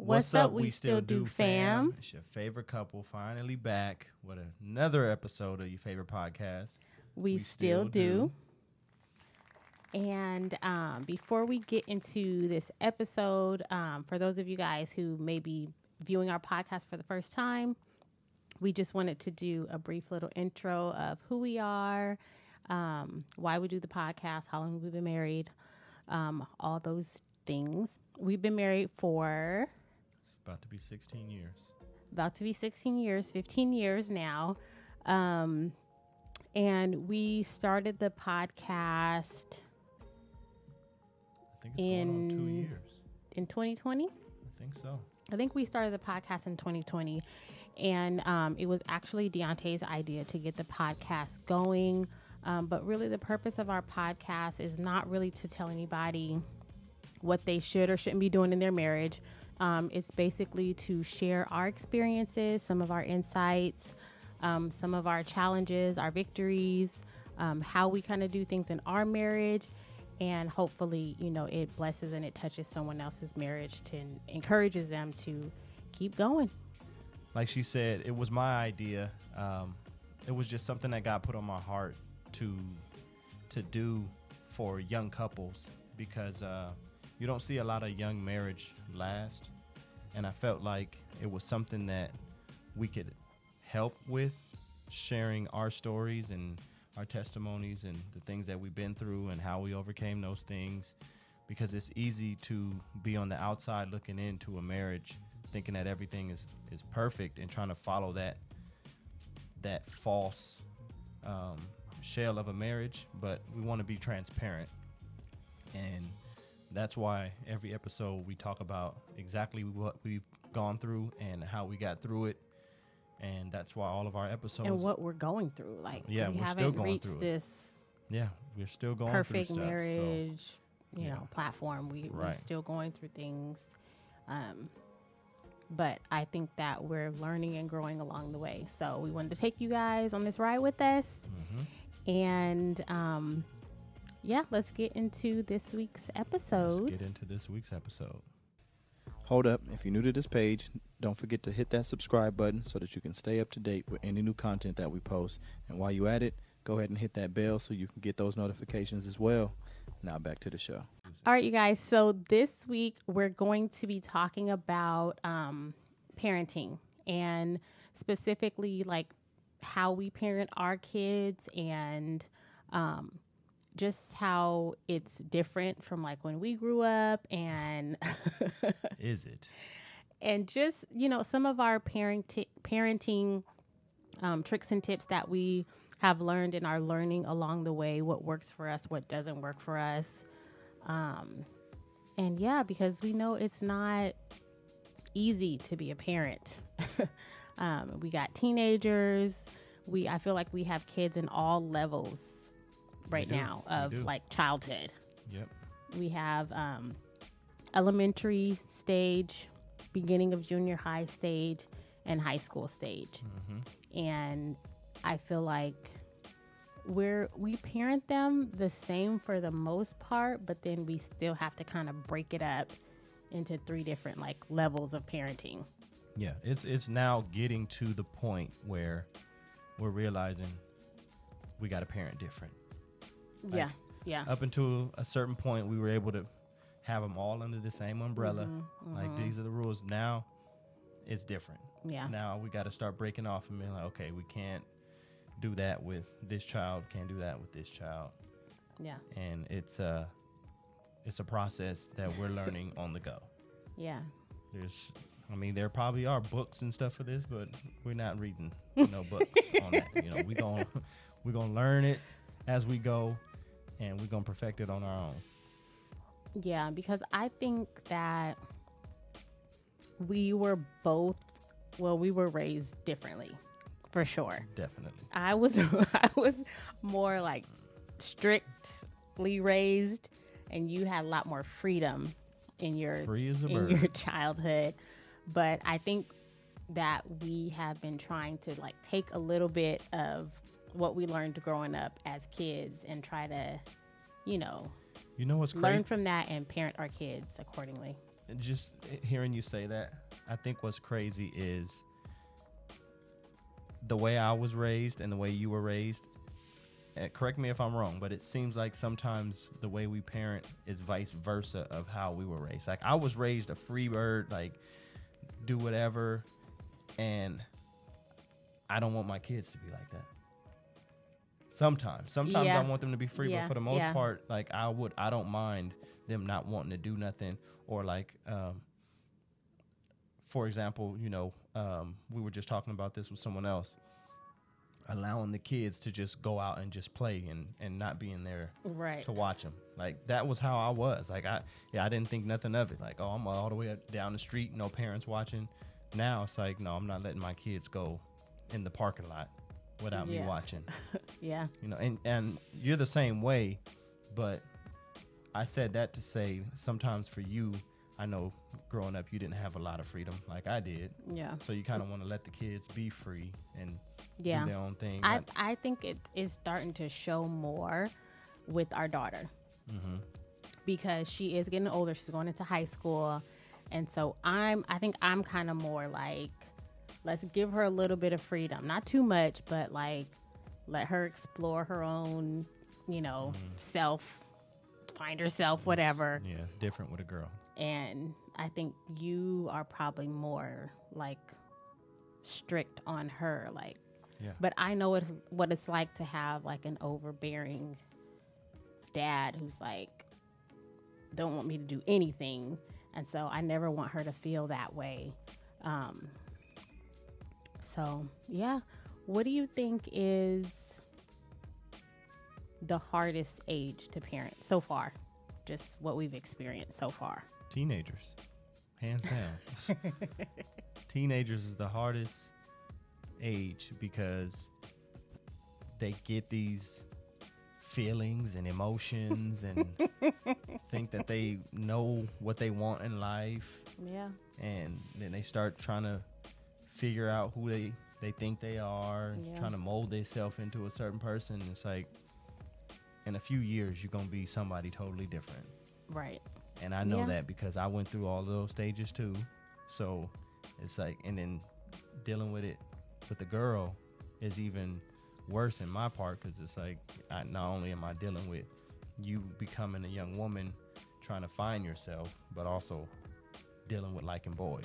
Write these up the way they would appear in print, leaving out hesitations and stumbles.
What's up? We still do, fam. It's your favorite couple finally back with another episode of your favorite podcast. We still do. And before we get into this episode, for those of you guys who may be viewing our podcast for the first time, we just wanted to do a brief little intro of who we are, why we do the podcast, how long we've been married, all those things. We've been married for... It's about to be 16 years. About to be 16 years, 15 years now. And we started the podcast... I think it's going on 2 years. In 2020? I think so. I think we started the podcast in 2020. And it was actually Deontay's idea to get the podcast going. But really the purpose of our podcast is not really to tell anybody what they should or shouldn't be doing in their marriage. It's basically to share our experiences, some of our insights, some of our challenges, our victories, how we kind of do things in our marriage. And hopefully, you know, it blesses and it touches someone else's marriage to encourages them to keep going. Like she said, it was my idea. It was just something that God put on my heart to do for young couples because you don't see a lot of young marriage last. And I felt like it was something that we could help with, sharing our stories and our testimonies and the things that we've been through and how we overcame those things, because it's easy to be on the outside looking into a marriage thinking that everything is perfect and trying to follow that false shell of a marriage. But we want to be transparent, and that's why every episode we talk about exactly what we've gone through and how we got through it. And that's why all of our episodes... And what we're going through. Like, yeah, we we're haven't still going reached through this... Yeah, we're still going perfect through stuff. Marriage, so, you know, platform. We're right. still going through things. But I think that we're learning and growing along the way. So we wanted to take you guys on this ride with us. Mm-hmm. And, yeah, let's get into this week's episode. Let's get into this week's episode. Hold up. If you're new to this page, don't forget to hit that subscribe button so that you can stay up to date with any new content that we post. And while you're at it, go ahead and hit that bell so you can get those notifications as well. Now back to the show. All right, you guys. So this week we're going to be talking about parenting, and specifically like how we parent our kids, and just how it's different from like when we grew up, and Is it? And just, you know, some of our parenting tricks and tips that we have learned and are learning along the way, what works for us, what doesn't work for us. And yeah, because we know it's not easy to be a parent. We got teenagers. I feel like we have kids in all levels right now of like childhood. Yep. We have elementary stage, beginning of junior high stage, and high school stage. Mm-hmm. And I feel like we parent them the same for the most part, but then we still have to kind of break it up into 3 different like levels of parenting. Yeah, it's now getting to the point where we're realizing we got to parent different. Like, yeah. Up until a certain point, we were able to have them all under the same umbrella. Mm-hmm. Like, these are the rules. Now, it's different. Yeah. Now we got to start breaking off and being like, okay, we can't do that with this child, can't do that with this child. Yeah. And it's a process that we're learning on the go. Yeah. There probably are books and stuff for this, but we're not reading no books on that. You know, we're gonna learn it as we go, and we're gonna perfect it on our own. Yeah, because I think that we were raised differently, for sure. Definitely. I was more like strictly raised, and you had a lot more freedom in your childhood. But I think that we have been trying to like take a little bit of what we learned growing up as kids and try to, you know what's learn from that and parent our kids accordingly. just hearing you say that, I think what's crazy is the way I was raised and the way you were raised. Correct me if I'm wrong, but it seems like sometimes the way we parent is vice versa of how we were raised. Like I was raised a free bird, like do whatever, and I don't want my kids to be like that. Sometimes Yeah. I want them to be free, Yeah, but for the most yeah. part, like I don't mind them not wanting to do nothing, or like, for example, we were just talking about this with someone else, allowing the kids to just go out and just play and not being there Right. to watch them. Like that was how I was. Like I didn't think nothing of it. Like, oh, I'm all the way down the street, no parents watching. Now it's like, no, I'm not letting my kids go in the parking lot without me Yeah. watching. Yeah. And you're the same way, but I said that to say sometimes for you, I know growing up you didn't have a lot of freedom like I did. Yeah. So you kind of want to let the kids be free and Yeah. do their own thing. I think it is starting to show more with our daughter because she is getting older. She's going into high school. And so I think I'm kind of more like, let's give her a little bit of freedom. Not too much, but like let her explore her own, self, find herself, whatever. Yeah, it's different with a girl. And I think you are probably more like strict on her, like. Yeah. But I know what it's like to have like an overbearing dad who's like, don't want me to do anything, and so I never want her to feel that way. So yeah, what do you think is the hardest age to parent so far? Just what we've experienced so far. Teenagers, hands down. Teenagers is the hardest age because they get these feelings and emotions and think that they know what they want in life, Yeah. and then they start trying to figure out who they think they are, Yeah. trying to mold themselves into a certain person. It's like in a few years you're gonna be somebody totally different. Right. And I know Yeah. that because I went through all those stages too. So it's like, and then dealing with it with the girl is even worse in my part because it's like, not only am I dealing with you becoming a young woman trying to find yourself, but also dealing with liking boys.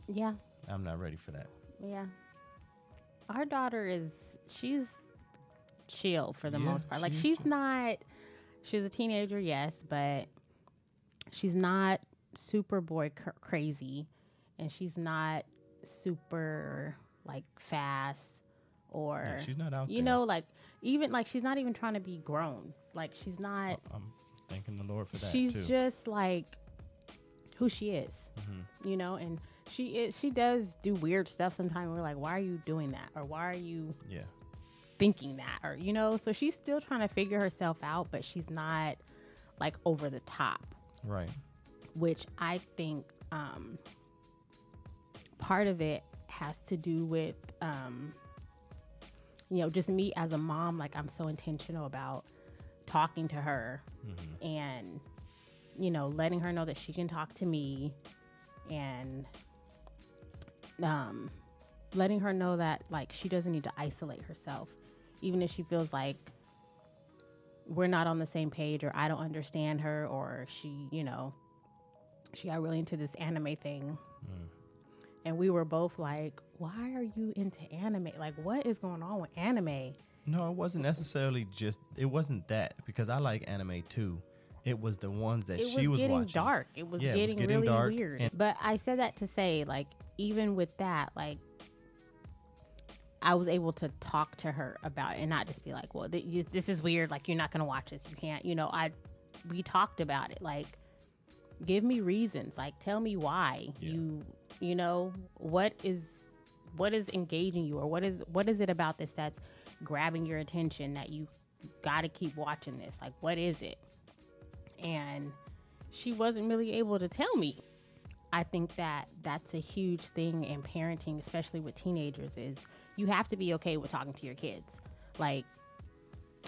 Yeah. I'm not ready for that. Yeah. Our daughter she's chill for the Yeah, most part. Like she's she's chill. not, she's a teenager, yes, but she's not super boy crazy, and she's not super like fast or, Yeah, she's not out you there. know, like even like she's not even trying to be grown. Like she's not, I'm thanking the Lord for that she's too. just like who she is, Mhm. and she does do weird stuff sometimes. We're like, why are you doing that? Or why are you Yeah. thinking that? Or, so she's still trying to figure herself out, but she's not like over the top, Right. which I think part of it has to do with, just me as a mom. Like I'm so intentional about talking to her and, letting her know that she can talk to me, and letting her know that like she doesn't need to isolate herself, even if she feels like we're not on the same page or I don't understand her, or she got really into this anime thing. And we were both like, why are you into anime? Like, what is going on with anime? No, it wasn't necessarily it wasn't that, because I like anime too. It was the ones that she was getting watching. dark. It was Yeah, getting getting really dark, weird. and- But I said that to say, like, even with that, like, I was able to talk to her about it and not just be like, well, this is weird. Like, you're not going to watch this. You can't, we talked about it. Like, give me reasons. Like, tell me why what is engaging you, or what is it about this that's grabbing your attention that you got to keep watching this? Like, what is it? And she wasn't really able to tell me. I think that's a huge thing in parenting, especially with teenagers, is you have to be okay with talking to your kids. Like,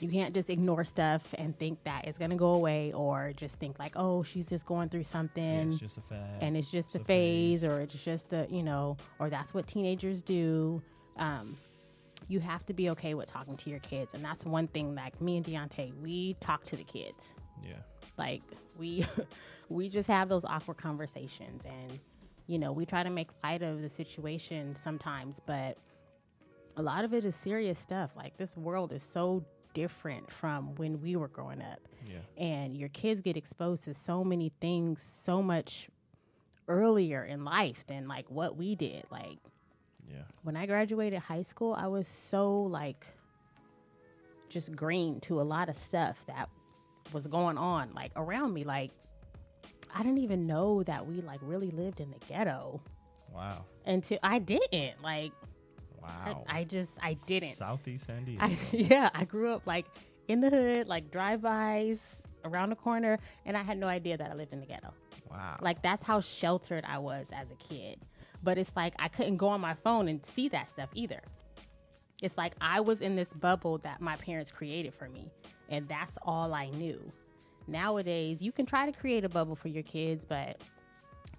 You can't just ignore stuff and think that it's going to go away, or just think like, oh, she's just going through something. It's just a fad. And it's just a phase, or it's just a, or that's what teenagers do. You have to be okay with talking to your kids. And that's one thing, like me and Deontay, we talk to the kids. Yeah. Like we just have those awkward conversations, and, we try to make light of the situation sometimes, but a lot of it is serious stuff. Like, this world is so different from when we were growing up. Yeah. And your kids get exposed to so many things so much earlier in life than like what we did. Like, yeah, when I graduated high school, I was so like just green to a lot of stuff that was going on like around me. Like, I didn't even know that we like really lived in the ghetto. Wow. Until I didn't. Like, wow. I didn't. Southeast San Diego. I grew up like in the hood, like drive-bys around the corner, and I had no idea that I lived in the ghetto. Wow. Like, that's how sheltered I was as a kid. But it's like I couldn't go on my phone and see that stuff either. It's like I was in this bubble that my parents created for me, and that's all I knew. Nowadays, you can try to create a bubble for your kids, but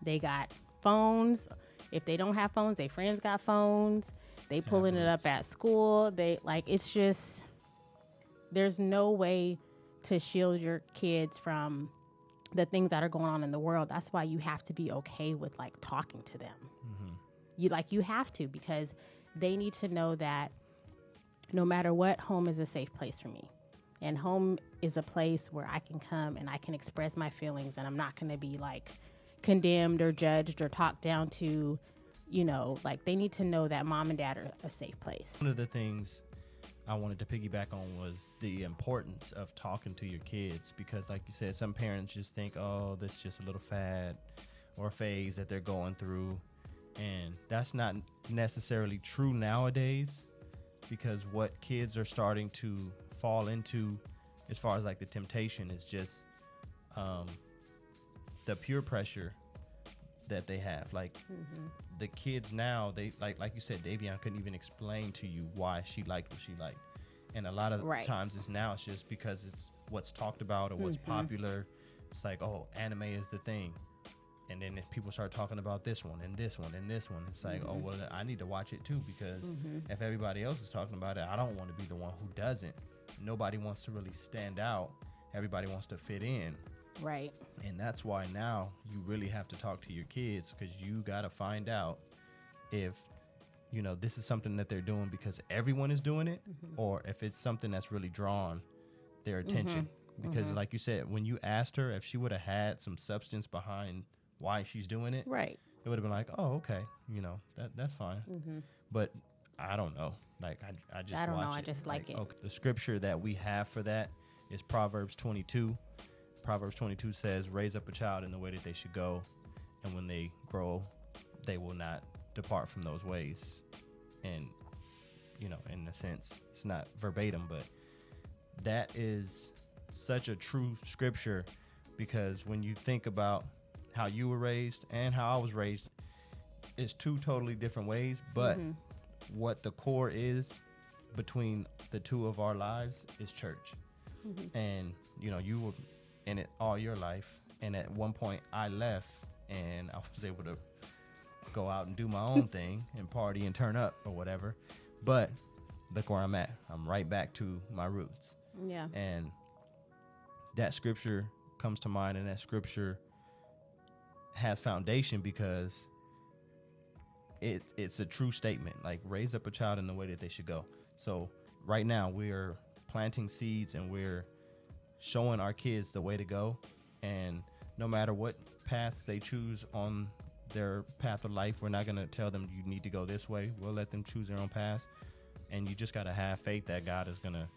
they got phones. If they don't have phones, their friends got phones. They pulling it up at school. They like, it's just, there's no way to shield your kids from the things that are going on in the world. That's why you have to be okay with like talking to them. Mm-hmm. You have to, because they need to know that no matter what, home is a safe place for me. And home is a place where I can come and I can express my feelings, and I'm not going to be like condemned or judged or talked down to. Like, they need to know that mom and dad are a safe place. One of the things I wanted to piggyback on was the importance of talking to your kids, because like you said, some parents just think, oh, this is just a little fad or a phase that they're going through. And that's not necessarily true nowadays, because what kids are starting to fall into as far as like the temptation is just the peer pressure that they have. Like, the kids now, they like you said, Davion couldn't even explain to you why she liked what she liked. And a lot of times it's just because it's what's talked about or what's popular. It's like, oh, anime is the thing. And then if people start talking about this one and this one and this one, it's like, oh, well, I need to watch it too, because if everybody else is talking about it, I don't want to be the one who doesn't. Nobody wants to really stand out. Everybody wants to fit in. Right. And that's why now you really have to talk to your kids, because you got to find out if, this is something that they're doing because everyone is doing it, or if it's something that's really drawn their attention. Because like you said, when you asked her if she would have had some substance behind why she's doing it, right, it would have been like, oh, okay, that's fine. But I don't know. Like, I just don't watch know. it. I just like it. Okay. The scripture that we have for that is Proverbs 22. Proverbs 22 says, raise up a child in the way that they should go, and when they grow, they will not depart from those ways. And, in a sense, it's not verbatim, but that is such a true scripture, because when you think about how you were raised and how I was raised, it's two totally different ways, but what the core is between the two of our lives is church. And, you were in it all your life, and at one point I left and I was able to go out and do my own thing and party and turn up or whatever, but look where I'm at. I'm right back to my roots. Yeah. And that scripture comes to mind, and that scripture has foundation because it's a true statement. Like, raise up a child in the way that they should go. So right now we're planting seeds, and we're showing our kids the way to go. And no matter what paths they choose on their path of life, we're not going to tell them you need to go this way. We'll let them choose their own path. And you just got to have faith that God is going to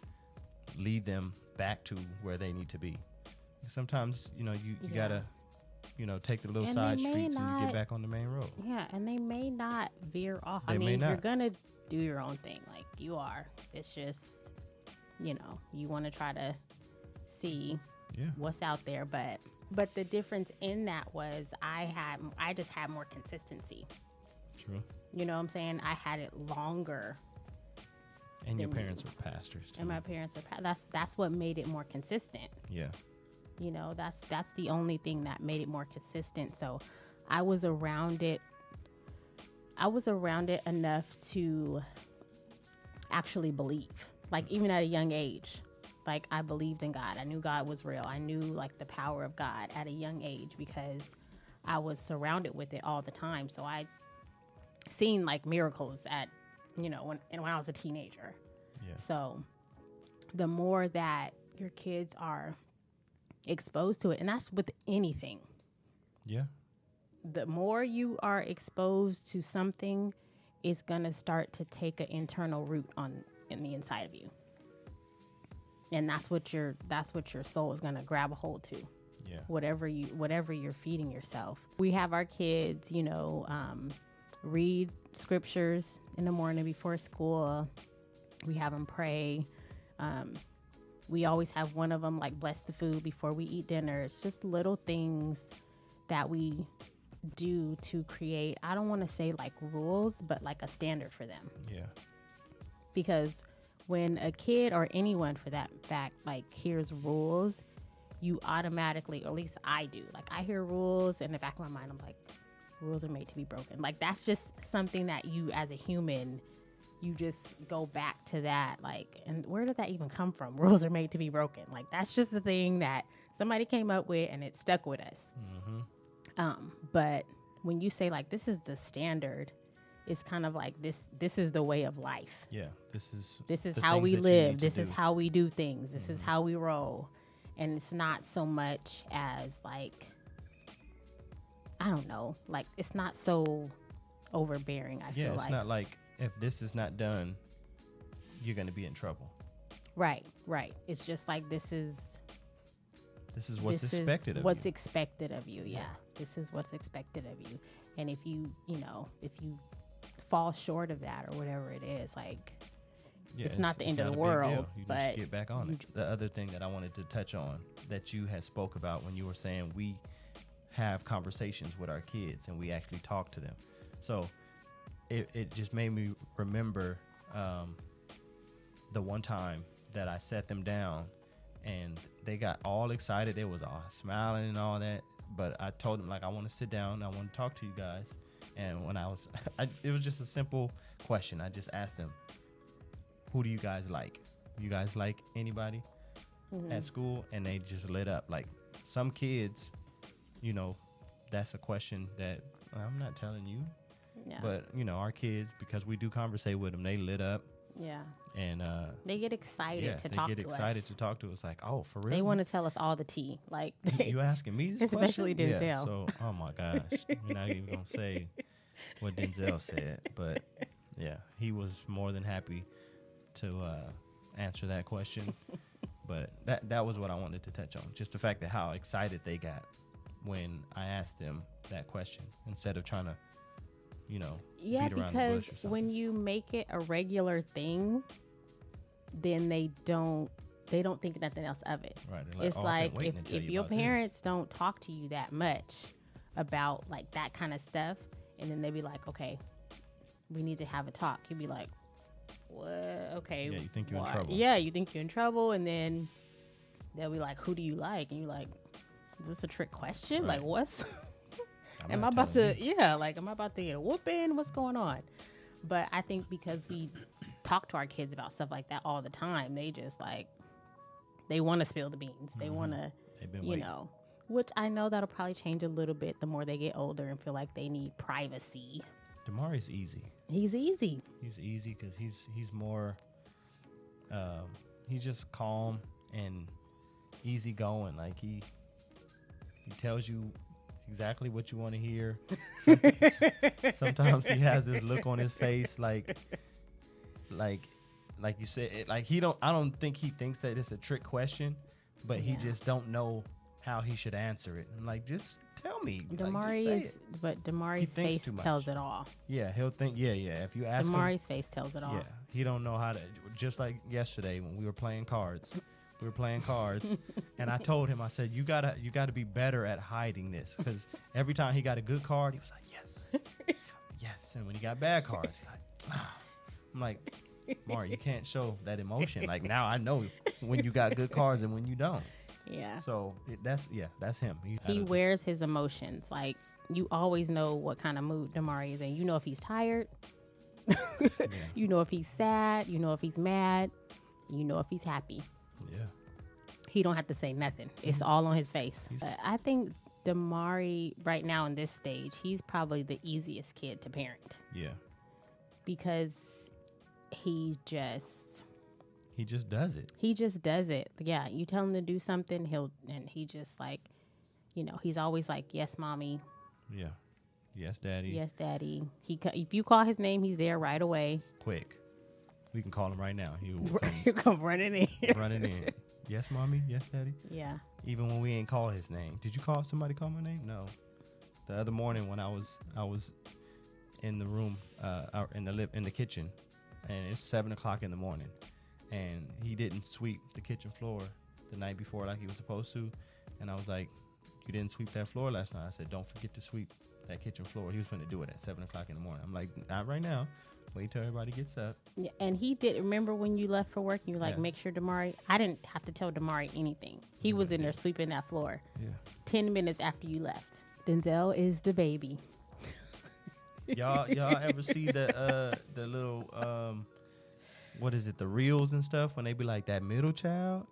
lead them back to where they need to be. Sometimes, you got to, take the little side streets and you get back on the main road. Yeah, and they may not veer off. They may not. You're going to do your own thing like you are. It's just, you want to try to see what's out there. But the difference in that was I just had more consistency. True. You know what I'm saying? I had it longer. And your than me. parents are pastors too. And my parents are that's what made it more consistent. Yeah. You know, that's the only thing that made it more consistent. So I was around it enough to actually believe. Like even at a young age, like I believed in God. I knew God was real. I knew like the power of God at a young age because I was surrounded with it all the time. So I seen like miracles at, when I was a teenager. Yeah. So the more that your kids are exposed to it, and that's with anything. Yeah. The more you are exposed to something, it's gonna start to take an internal root in the inside of you, and that's what your soul is gonna grab a hold to. Yeah. Whatever you're feeding yourself. We have our kids, read scriptures in the morning before school. We have them pray. We always have one of them like bless the food before we eat dinner. It's just little things that we do to create, I don't want to say like rules, but like a standard for them. Yeah. Because when a kid or anyone for that fact, like hears rules, you automatically, or at least I do, like I hear rules in the back of my mind, I'm like, rules are made to be broken. Like that's just something that you as a human, you just go back to that, like, and where did that even come from? Rules are made to be broken. Like that's just the thing that somebody came up with and it stuck with us. Mm-hmm. But when you say like this is the standard, it's kind of like this is the way of life. Yeah. This is how we live. This is how we do things. This is how we roll. And it's not so much as like, I don't know, like it's not so overbearing. I feel like. Yeah, it's not like if this is not done, you're going to be in trouble. Right. It's just like this is what's expected of you. What's expected of you, yeah. This is what's expected of you. And if you fall short of that or whatever it is, like, it's not the end of the world. You but just get back on it. The other thing that I wanted to touch on that you had spoke about when you were saying we have conversations with our kids and we actually talk to them. So it just made me remember the one time that I sat them down and they got all excited. They was all smiling and all that. But I told them, like, I want to sit down. I want to talk to you guys. And when it was just a simple question. I just asked them, who do you guys like? You guys like anybody at school? And they just lit up. Like some kids, that's a question that I'm not telling you. Yeah. But, our kids, because we do conversate with them, they lit up. Yeah. And they get excited to talk to us. They get excited to talk to us. Like, oh, for real? They want to tell us all the tea. Like you asking me this especially question? Denzel. Yeah, so, oh my gosh. We're not even going to say what Denzel said. But, yeah, he was more than happy to answer that question. But that was what I wanted to touch on. Just the fact that how excited they got when I asked them that question instead of trying to, beat around the bush or something. Because when you make it a regular thing, then they don't think nothing else of it. Right. It's like if your parents don't talk to you that much about like that kind of stuff, and then they be like, okay, we need to have a talk. You'd be like, what? Okay. Yeah, you think you're in trouble. Yeah, you think you're in trouble, and then they'll be like, who do you like? And you're like, is this a trick question? Right. Like, what's... am I about to get a whooping? What's going on? But I think because we talk to our kids about stuff like that all the time, they just like, they want to spill the beans. They want to, which I know that'll probably change a little bit the more they get older and feel like they need privacy. Damari's easy. He's easy. He's easy because he's more, he's just calm and easygoing. Like he tells you exactly what you want to hear. Sometimes he has this look on his face, like you said, like I don't think he thinks that it's a trick question, but he just don't know how he should answer it. I'm like, just tell me. Damari's face tells it all. Yeah, he'll think. Yeah. If you ask Damari's face tells it all. Yeah, he don't know how to. Just like yesterday when we were playing cards. And I told him, I said, you gotta be better at hiding this, because every time he got a good card, he was like, yes. And when he got bad cards, he's like, ah. I'm like, Mari, you can't show that emotion. Like, now I know when you got good cards and when you don't. Yeah. So that's him. He wears his emotions. Like, you always know what kind of mood Damari is in. You know if he's tired. You know if he's sad. You know if he's mad. You know if he's happy. Yeah. He don't have to say nothing. It's all on his face. I think Damari right now in this stage, he's probably the easiest kid to parent. Yeah. Because he just does it. He just does it. Yeah, you tell him to do something, he just like, he's always like, yes, mommy. Yeah. Yes, daddy. Yes, daddy. If you call his name, he's there right away. Quick. We can call him right now. He'll come running in. Running in. Yes, mommy. Yes, daddy. Yeah. Even when we ain't call his name. Did you call somebody call my name? No. The other morning when I was in the room, in the kitchen, and it's 7:00 in the morning, and he didn't sweep the kitchen floor the night before like he was supposed to, and I was like, "You didn't sweep that floor last night." I said, "Don't forget to sweep that kitchen floor." He was going to do it at 7:00 in the morning. I'm like, "Not right now. Wait till everybody gets up." Yeah, and he did. Remember when you left for work? You were like, make sure Damari. I didn't have to tell Damari anything. He was in there sweeping that floor. Yeah. 10 minutes after you left. Denzel is the baby. Y'all ever see the little what is it, the reels and stuff, when they be like, that middle child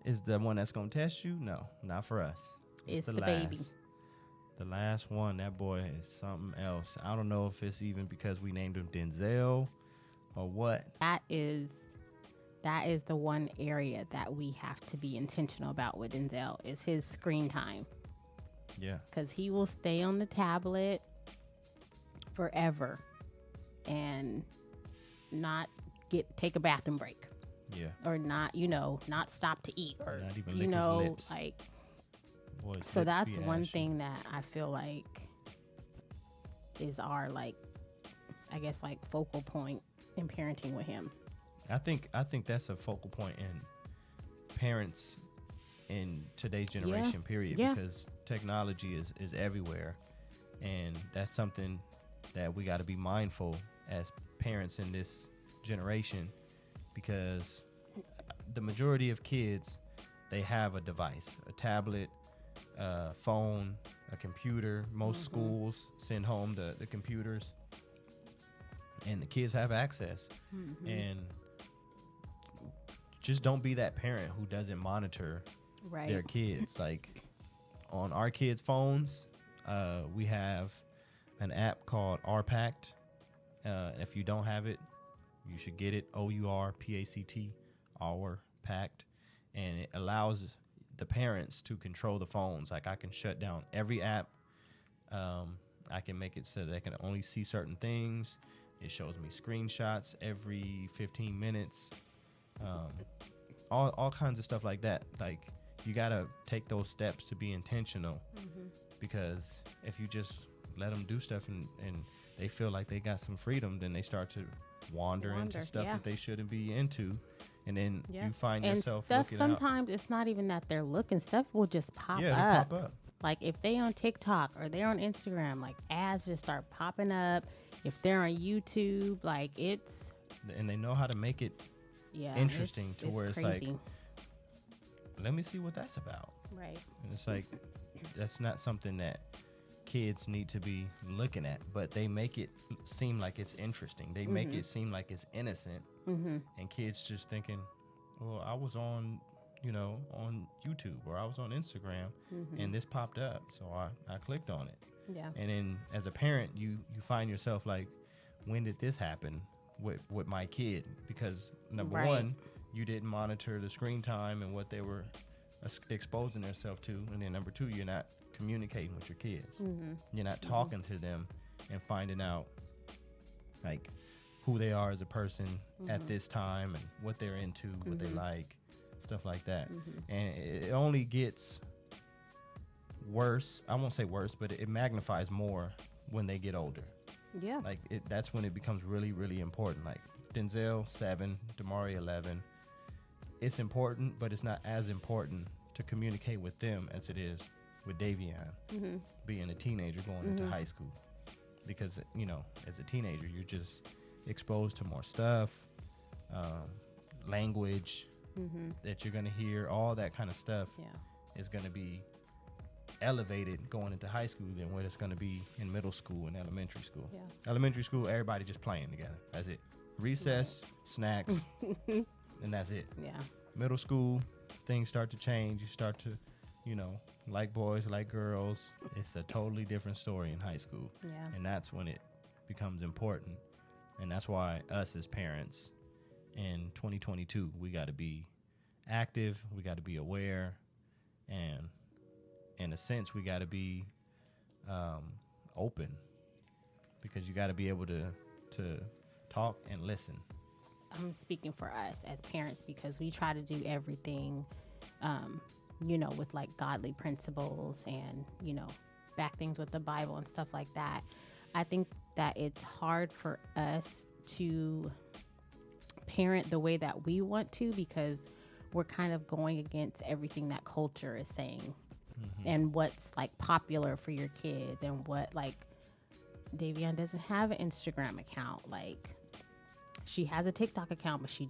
is the one that's gonna test you? No, not for us. It's the last baby. The last one, that boy is something else. I don't know if it's even because we named him Denzel or what. That is the one area that we have to be intentional about with Denzel is his screen time. Yeah. Because he will stay on the tablet forever and not take a bathroom break. Yeah. Or not stop to eat, or not even lick his lips. Like. Boy, So that's one ashy. thing that I feel like is our focal point in parenting with him. I think that's a focal point in parents in today's generation, period, because technology is everywhere, and that's something that we got to be mindful as parents in this generation, because the majority of kids, they have a device, a tablet, a phone, a computer. Most schools send home the computers, and the kids have access. And just don't be that parent who doesn't monitor their kids. Like, on our kids' phones, we have an app called RPact. If you don't have it, you should get it. OURPACT, Our Pact, and it allows the parents to control the phones. Like, I can shut down every app. I can make it so they can only see certain things. It shows me screenshots every 15 minutes. All kinds of stuff like that. Like, you gotta take those steps to be intentional, because if you just let them do stuff and they feel like they got some freedom, then they start to wander into stuff that they shouldn't be into. And then you find yourself stuff. looking Sometimes it's not even that they're looking. Stuff will just pop up. Pop up. Like, if they on TikTok or they're on Instagram, like, ads just start popping up. If they're on YouTube, like, it's... And they know how to make it interesting to where crazy. It's like, let me see what that's about. Right. And it's like, that's not something that kids need to be looking at, but they make it seem like it's interesting. They make it seem like it's innocent. And kids just thinking, well, I was on YouTube, or I was on Instagram, and this popped up, so I clicked on it. Yeah. And then as a parent, you find yourself like, when did this happen with my kid? Because number one, you didn't monitor the screen time and what they were exposing themselves to, and then number two, you're not communicating with your kids. You're not talking to them and finding out like who they are as a person at this time, and what they're into, what they like, stuff like that. And it only gets worse. I won't say worse, but it magnifies more when they get older. Yeah. Like, that's when it becomes really, really important. Like, Denzel 7, Damari 11. It's important, but it's not as important to communicate with them as it is with Davion being a teenager going into high school. Because, as a teenager, you're just exposed to more stuff. language that you're going to hear, all that kind of stuff is going to be elevated going into high school than what it's going to be in middle school and elementary school. Elementary school, everybody just playing together. That's it. Recess, snacks, and that's it. Middle school, things start to change. You start to, like boys, like girls. It's a totally different story in high school. And that's when it becomes important. And that's why us as parents in 2022, we got to be active. We got to be aware. And in a sense, we got to be open, because you got to be able to talk and listen. I'm speaking for us as parents, because we try to do everything, with like godly principles and, back things with the Bible and stuff like that. I think that it's hard for us to parent the way that we want to, because we're kind of going against everything that culture is saying and what's like popular for your kids, and what, like, Davion doesn't have an Instagram account. Like, she has a TikTok account, but she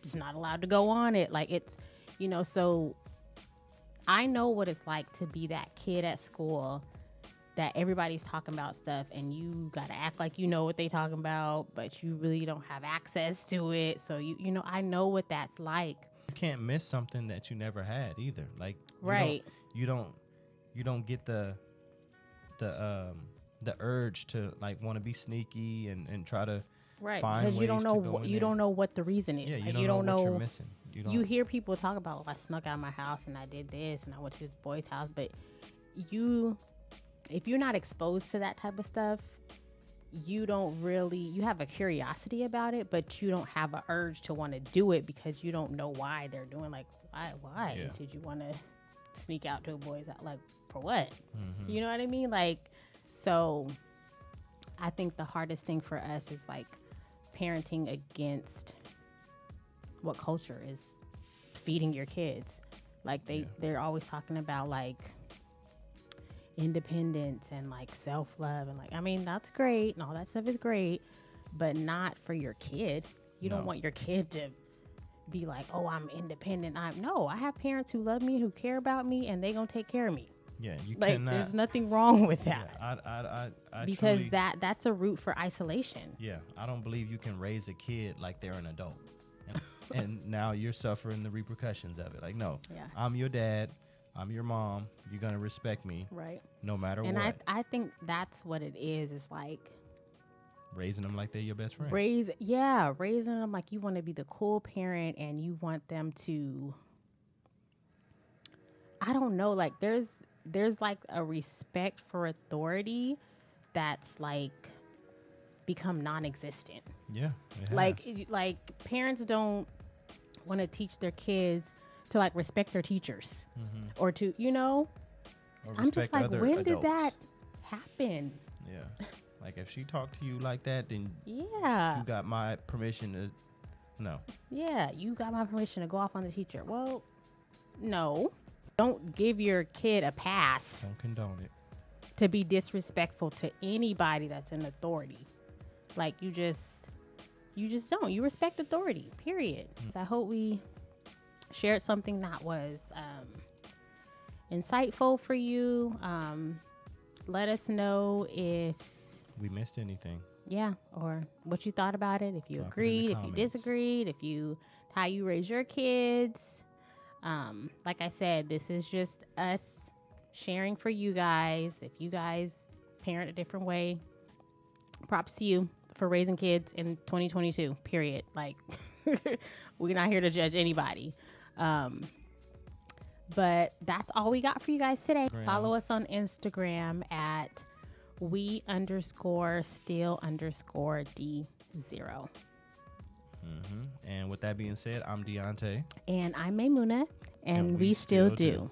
is not allowed to go on it. Like, it's, so I know what it's like to be that kid at school that everybody's talking about stuff, and you got to act like you know what they talking about, but you really don't have access to it. So, I know what that's like. You can't miss something that you never had either. Like, you don't get the urge to like want to be sneaky and try to find ways because you don't know to go in you there. don't know what the reason is. Yeah, like, you don't know what you're missing. You hear people talk about, I snuck out of my house and I did this and I went to this boy's house, but if you're not exposed to that type of stuff, you have a curiosity about it, but you don't have an urge to want to do it, because you don't know why they're doing. Like, why did you want to sneak out to a boy's house? Like, for what? You know what I mean? Like, so I think the hardest thing for us is like parenting against what culture is feeding your kids. Like, they're always talking about like independence and like self-love, and like, I mean, that's great and all that stuff is great, but not for your kid. You don't want your kid to be like, oh, I'm independent. I have parents who love me, who care about me, and they gonna take care of me. Yeah, you like, cannot. There's nothing wrong with that. Yeah, I because truly, that's a route for isolation. Yeah, I don't believe you can raise a kid like they're an adult, and now you're suffering the repercussions of it. Like, no, I'm your dad, I'm your mom. You're gonna respect me, right? No matter what. And I think that's what it is. It's like raising them like they're your best friend. Raising them like you want to be the cool parent, and you want them to. I don't know. Like, there's like a respect for authority that's like become non-existent. Yeah. Like parents don't want to teach their kids to like respect their teachers or to, Or I'm just like, when adults. did that happen? Yeah. Like, if she talked to you like that, then you got my permission to, no. Yeah, you got my permission to go off on the teacher. Well, no. Don't give your kid a pass. Don't condone it. To be disrespectful to anybody that's in authority. Like, you just don't. You respect authority, period. So I hope we shared something that was insightful for you. Let us know if we missed anything. Yeah, or what you thought about it. If you agreed, if you disagreed, how you raise your kids. Like I said, this is just us sharing for you guys. If you guys parent a different way, props to you for raising kids in 2022, period. Like, we're not here to judge anybody. But that's all we got for you guys today. Follow us on Instagram at we_still_D0. And with that being said, I'm Deontay. And I'm Maymuna. And we still do.